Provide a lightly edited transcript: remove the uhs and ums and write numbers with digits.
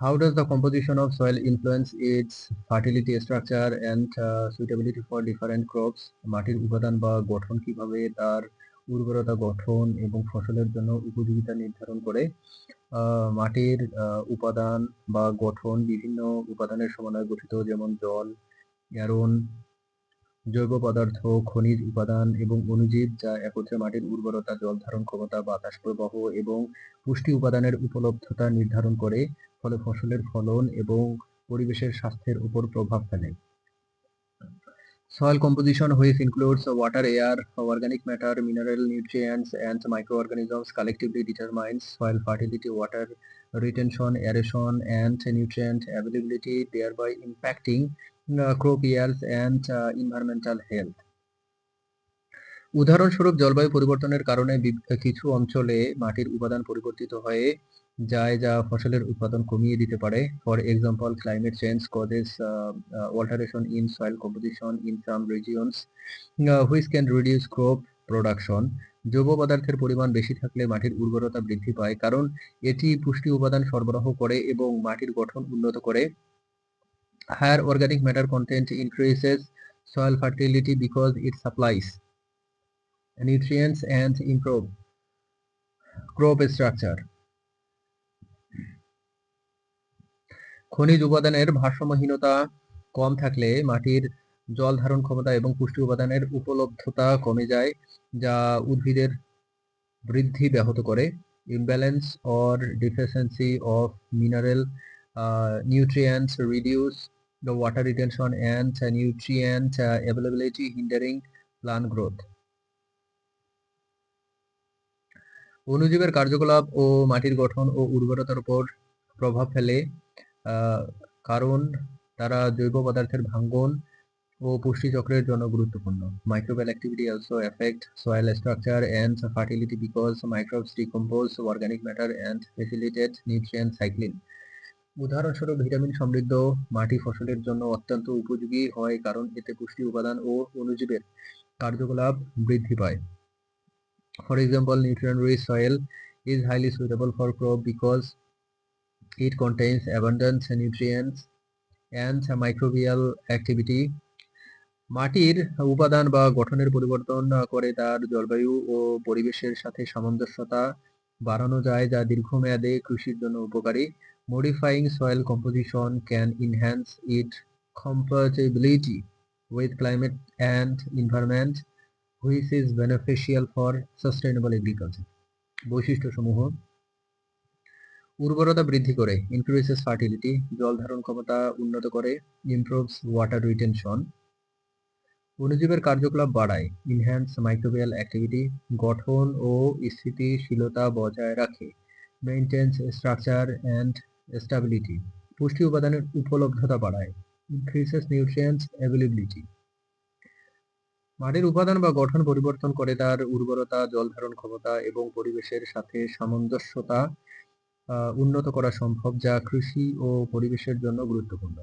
How does the composition of soil influence its fertility structure and suitability for different crops? মাটির উপাদান বা গঠন কিভাবে তার উর্বরতা গঠন এবং ফসলের জন্য উপযোগিতা নির্ধারণ করে? মাটির উপাদান বা গঠন বিভিন্ন উপাদানের সমন্বয়ে গঠিত, যেমন জল, আয়রন, জৈব পদার্থ, খনিজ উপাদান এবং অণুজীব, যা একত্রে মাটির উর্বরতা, জল ধারণ ক্ষমতা, বাতাস প্রবাহ এবং পুষ্টি উপাদানের উপলব্ধতা নির্ধারণ করে, ফলে ফসলের ফলন এবং পরিবেশের স্বাস্থ্যের উপর প্রভাব ফেলে। Soil composition, which includes water, air, organic matter, mineral nutrients, and microorganisms, collectively determines soil fertility, water retention, aeration, and nutrient availability, thereby impacting crop yields and environmental health. উদাহরণস্বরূপ, জলবায়ু পরিবর্তনের কারণে কিছু অঞ্চলে মাটির উপাদান পরিবর্তিত হয়ে যায়, যা ফসলের উৎপাদন কমিয়ে দিতে পারে। For example, climate change causes alteration in soil composition in some regions, which can reduce crop production. জৈব পদার্থের পরিমাণ বেশি থাকলে মাটির উর্বরতা বৃদ্ধি পায়, কারণ এটি পুষ্টি উপাদান সরবরাহ করে এবং মাটির গঠন উন্নত করে। Higher organic matter content increases soil fertility because it supplies nutrients and improve crop structure. খনিজ উপাদানের ভারসাম্যহীনতা কম থাকলে মাটির জল ধারণ ক্ষমতা এবং পুষ্টি উপাদানের উপলব্ধতা কমে যায়, যা উদ্ভিদের বৃদ্ধি ব্যাহত করে। Imbalance or deficiency of mineral nutrients reduce the water retention and nutrient availability, hindering plant growth. অণুজীবের কার্যকলাপ ও মাটির গঠন ও উর্বরতার উপর প্রভাব ফেলে, কারণ তারা জৈব পদার্থের ভাঙ্গন ও পুষ্টি চক্রের জন্য গুরুত্বপূর্ণ। Microbial activity also affect soil structure and fertility because microbes decompose organic matter and facilitate nutrient cycling. উদাহরণস্বরূপ, ভিটামিন সমৃদ্ধ মাটি ফসলের জন্য অত্যন্ত উপযোগী হয়, কারণ এতে পুষ্টি উপাদান ও অণুজীবের কার্যকলাপ বৃদ্ধি পায়। For example, nutrient-rich soil is highly suitable for crop because it contains abundant nutrients and microbial activity. মাটির উপাদান বা গঠনের পরিবর্তন করে তার জলবায়ু ও পরিবেশের সাথে সামঞ্জস্যতা বাড়ানো যায়, যা দীর্ঘমেয়াদে কৃষির জন্য উপকারী। Modifying soil composition can enhance its compatibility with climate and environment, which is beneficial for sustainable agriculture. বৈশিষ্ট্যসমূহ: উর্বরতা বৃদ্ধি করে, increases fertility, জল ধারণ ক্ষমতা উন্নত করে, improves water retention, অণুজীবের কার্যকলাপ বাড়ায়, enhance microbial activity, গঠন ও স্থিতিশীলতা বজায় রাখে, maintains structure and stability, পুষ্টি উপাদানের উপলব্ধতা বাড়ায়, increases nutrients availability. মাটির উপাদান বা গঠন পরিবর্তন করে তার উর্বরতা, জল ধারণ ক্ষমতা এবং পরিবেশের সাথে সামঞ্জস্যতা উন্নত করা সম্ভব, যা কৃষি ও পরিবেশের জন্য গুরুত্বপূর্ণ।